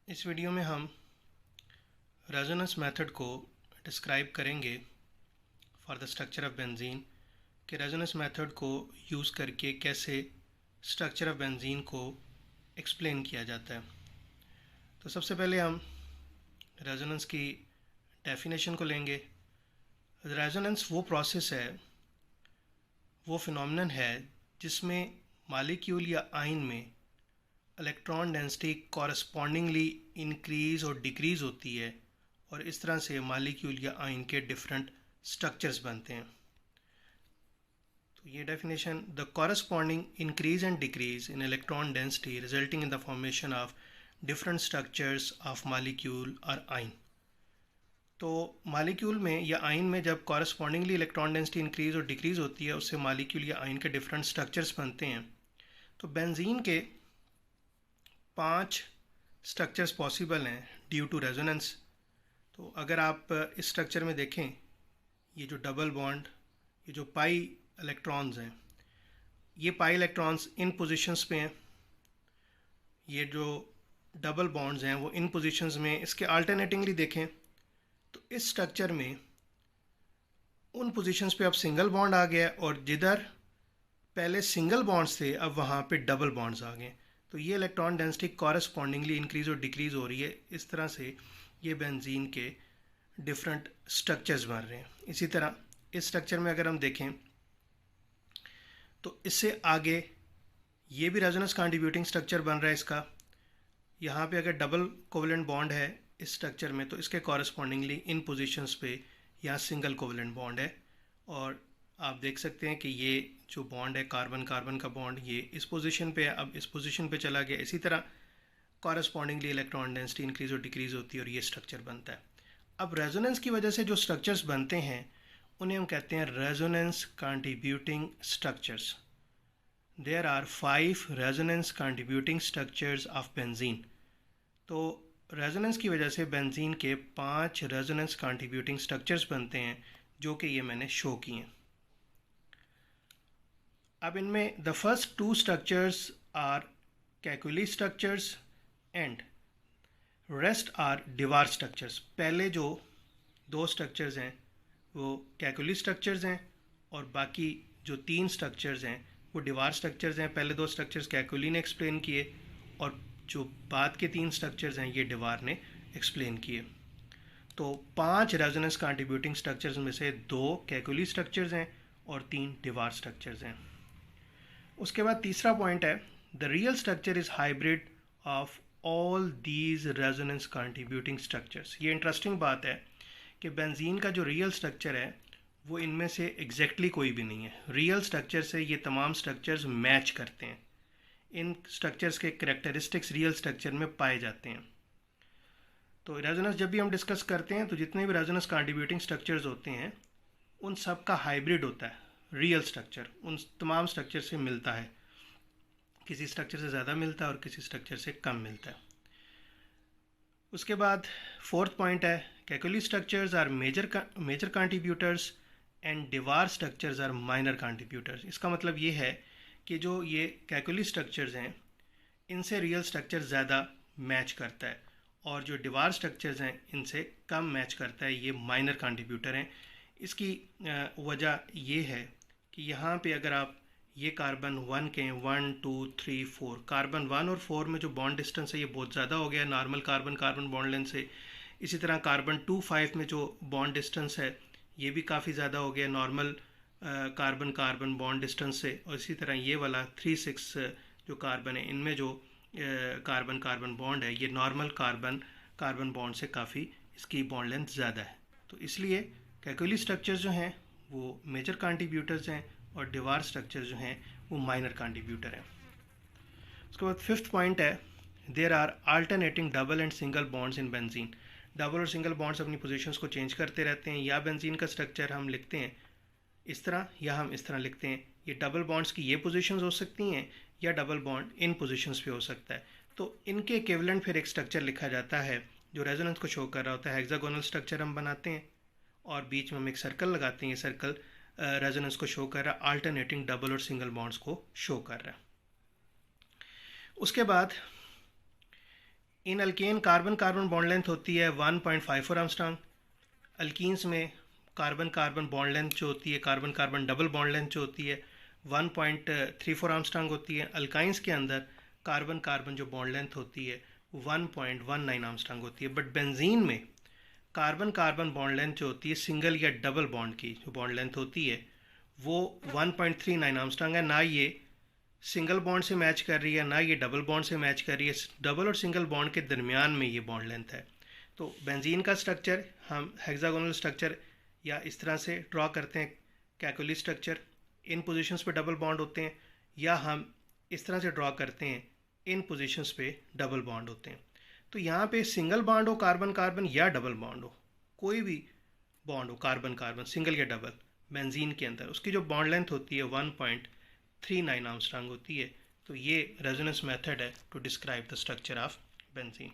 इस वीडियो में हम रेजोनेंस मेथड को डिस्क्राइब करेंगे for the structure of benzene कि रेजोनेंस मेथड को यूज़ करके कैसे स्ट्रक्चर ऑफ बेंजीन को एक्सप्लेन किया जाता है। तो सबसे पहले हम रेजोनेंस की डेफिनेशन को लेंगे। रेजोनेंस वो प्रोसेस है, वो फिनोमेनन है जिसमें मालिक्यूल या आयन में इलेक्ट्रॉन डेंसिटी कॉरस्पॉन्डिंगली इंक्रीज़ और डिक्रीज़ होती है और इस तरह से मालिक्यूल या आयन के डिफरेंट स्ट्रक्चर्स बनते हैं। तो ये definition, the corresponding increase and decrease in electron density resulting in the formation of different structures of molecule और आयन। तो मालिक्यूल में या आयन में जब कॉरस्पॉन्डिंगली इलेक्ट्रॉन डेंसिटी इंक्रीज और डिक्रीज होती है, उससे मालिक्यूल या आयन के डिफरेंट स्ट्रक्चर्स बनते हैं। तो बेंजीन के 5 स्ट्रक्चर्स पॉसिबल हैं ड्यू टू रेजोनेंस। तो अगर आप इस स्ट्रक्चर में देखें, ये जो डबल बॉन्ड, ये जो पाई इलेक्ट्रॉन्स हैं, ये पाई इलेक्ट्रॉन्स इन पोजीशंस पे हैं। ये जो डबल बॉन्ड्स हैं वो इन पोजीशंस में। इसके अल्टरनेटिंगली देखें तो इस स्ट्रक्चर में उन पोजीशंस पे अब सिंगल बॉन्ड आ गया और जिधर पहले सिंगल बॉन्ड्स थे अब वहाँ पे डबल बॉन्ड्स आ गए। तो ये इलेक्ट्रॉन डेंसिटी कॉरस्पॉन्डिंगली इंक्रीज़ और डिक्रीज़ हो रही है। इस तरह से ये बेंजीन के डिफरेंट स्ट्रक्चर्स बन रहे हैं। इसी तरह इस स्ट्रक्चर में अगर हम देखें तो इससे आगे ये भी रेजोनेंस कंट्रीब्यूटिंग स्ट्रक्चर बन रहा है इसका। यहाँ पे अगर डबल कोवेलेंट बॉन्ड है इस स्ट्रक्चर में तो इसके कॉरस्पॉन्डिंगली इन पोजीशंस पे यहाँ सिंगल कोवेलेंट बॉन्ड है और आप देख सकते हैं कि ये जो बॉन्ड है कार्बन कार्बन का बॉन्ड, ये इस पोजीशन पे है, अब इस पोजीशन पे चला गया। इसी तरह कॉरस्पॉन्डिंगली इलेक्ट्रॉन डेंसिटी इंक्रीज और डिक्रीज होती है और ये स्ट्रक्चर बनता है। अब रेजोनेंस की वजह से जो स्ट्रक्चर्स बनते हैं उन्हें हम कहते हैं resonance contributing structures. There are 5 resonance contributing structures of benzene. तो रेजोनेंस की वजह से बेंजीन के 5 रेजोनेंस कंट्रीब्यूटिंग स्ट्रक्चर्स बनते हैं जो कि ये मैंने शो किए हैं। अब इनमें the first 2 structures are Kekule structures and rest are Dewar structures. पहले जो 2 स्ट्रक्चर्स हैं वो कैकुली स्ट्रक्चर्स हैं और बाकी जो 3 स्ट्रक्चर्स हैं वो डिवार स्ट्रक्चर्स हैं। पहले 2 स्ट्रक्चर्स कैकुली ने एक्सप्लेन किए और जो बाद के 3 स्ट्रक्चर्स हैं ये डिवार ने एक्सप्लेन किए। तो 5 रेजोनेंस कंट्रीब्यूटिंग स्ट्रक्चर्स में से 2 कैकुली स्ट्रक्चर्स हैं और 3 डिवार स्ट्रक्चर्स हैं। उसके बाद तीसरा पॉइंट है, the real structure is hybrid of all these resonance contributing structures. ये इंटरेस्टिंग बात है कि बेंजीन का जो रियल स्ट्रक्चर है वो इनमें से एग्जैक्टली कोई भी नहीं है। रियल स्ट्रक्चर से ये तमाम स्ट्रक्चर्स मैच करते हैं। इन स्ट्रक्चर्स के कैरेक्टरिस्टिक्स रियल स्ट्रक्चर में पाए जाते हैं। तो रेजोनेंस जब भी हम डिस्कस करते हैं तो जितने भी रेजोनेंस कंट्रीब्यूटिंग स्ट्रक्चर्स होते हैं उन सब का हाइब्रिड होता है। रियल स्ट्रक्चर उन तमाम स्ट्रक्चर से मिलता है, किसी स्ट्रक्चर से ज़्यादा मिलता है और किसी स्ट्रक्चर से कम मिलता है। उसके बाद 4th पॉइंट है, Kekule structures are major contributors and Dewar structures are minor contributors. इसका मतलब ये है कि जो ये कैकुली स्ट्रक्चर्स हैं इनसे रियल स्ट्रक्चर ज़्यादा मैच करता है और जो डिवार स्ट्रक्चर्स हैं इनसे कम मैच करता है, ये माइनर कंट्रीब्यूटर हैं। इसकी वजह ये है कि यहाँ पे अगर आप ये कार्बन 1 के 1 2 3 4, कार्बन 1 और 4 में जो बॉन्ड डिस्टेंस है ये बहुत ज़्यादा हो गया normal carbon carbon bond length से। इसी तरह कार्बन 2 5 में जो बॉन्ड डिस्टेंस है ये भी काफ़ी ज़्यादा हो गया normal carbon carbon bond distance से। और इसी तरह ये वाला 3 6 जो कार्बन है इनमें जो कार्बन कार्बन बॉन्ड है ये नॉर्मल कार्बन कार्बन बॉन्ड से काफ़ी इसकी बॉन्ड लेंथ ज़्यादा है। तो इसलिए कैकुली स्ट्रक्चर्स जो हैं वो मेजर कंट्रीब्यूटर्स हैं और डिवार स्ट्रक्चर जो हैं वो माइनर कंट्रीब्यूटर हैं। उसके बाद 5th पॉइंट है, there are alternating double and single bonds in benzene. Double और सिंगल बॉन्ड्स अपनी पोजीशंस को चेंज करते रहते हैं। या बेंजीन का स्ट्रक्चर हम लिखते हैं इस तरह या हम इस तरह लिखते हैं। ये डबल बॉन्ड्स की ये पोजीशंस हो सकती हैं या डबल बॉन्ड इन पोजीशंस पे हो सकता है। तो इनके इक्विवेलेंट फिर एक स्ट्रक्चर लिखा जाता है जो रेजोनेंस को शो कर रहा होता है। हेक्सागोनल स्ट्रक्चर हम बनाते हैं और बीच में हम एक सर्कल लगाते हैं। ये सर्कल रेजोनेंस को शो कर रहा है, अल्टरनेटिंग डबल और सिंगल बॉन्ड्स को शो कर रहा है। उसके बाद इन alkane carbon carbon bond length होती है 1.54 एंगस्ट्रॉम। अल्कीन्स में कार्बन कार्बन बॉन्ड लेंथ जो होती है, carbon carbon double bond length जो होती है 1.34 एंगस्ट्रॉम होती है। अल्काइंस के अंदर कार्बन कार्बन जो बॉन्ड लेंथ होती है 1.19 एंगस्ट्रॉम होती है। बट बेंजीन में कार्बन कार्बन बॉन्ड लेंथ जो होती है सिंगल या डबल बॉन्ड की जो बॉन्ड लेंथ होती है वो 1.39 एंगस्ट्रॉम है। ना ये सिंगल बॉन्ड से मैच कर रही है, ना ये डबल बॉन्ड से मैच कर रही है। डबल और सिंगल बॉन्ड के दरमियान में ये बॉन्ड लेंथ है। तो बेंजीन का स्ट्रक्चर हम हेक्सागोनल स्ट्रक्चर या इस तरह से ड्रॉ करते हैं, कैकुली स्ट्रक्चर, इन पोजीशंस पे डबल बॉन्ड होते हैं, या हम इस तरह से ड्रॉ करते हैं, इन पोजीशंस पे डबल बॉन्ड होते हैं। तो यहाँ पे सिंगल बॉन्ड हो कार्बन कार्बन या डबल बॉन्ड हो, कोई भी बॉन्ड हो कार्बन कार्बन सिंगल या डबल, बेंजीन के अंदर उसकी जो बॉन्ड लेंथ होती है 1.39 एंगस्ट्रॉम होती है। तो ये रेजोनेंस मेथड है to describe the structure of benzene.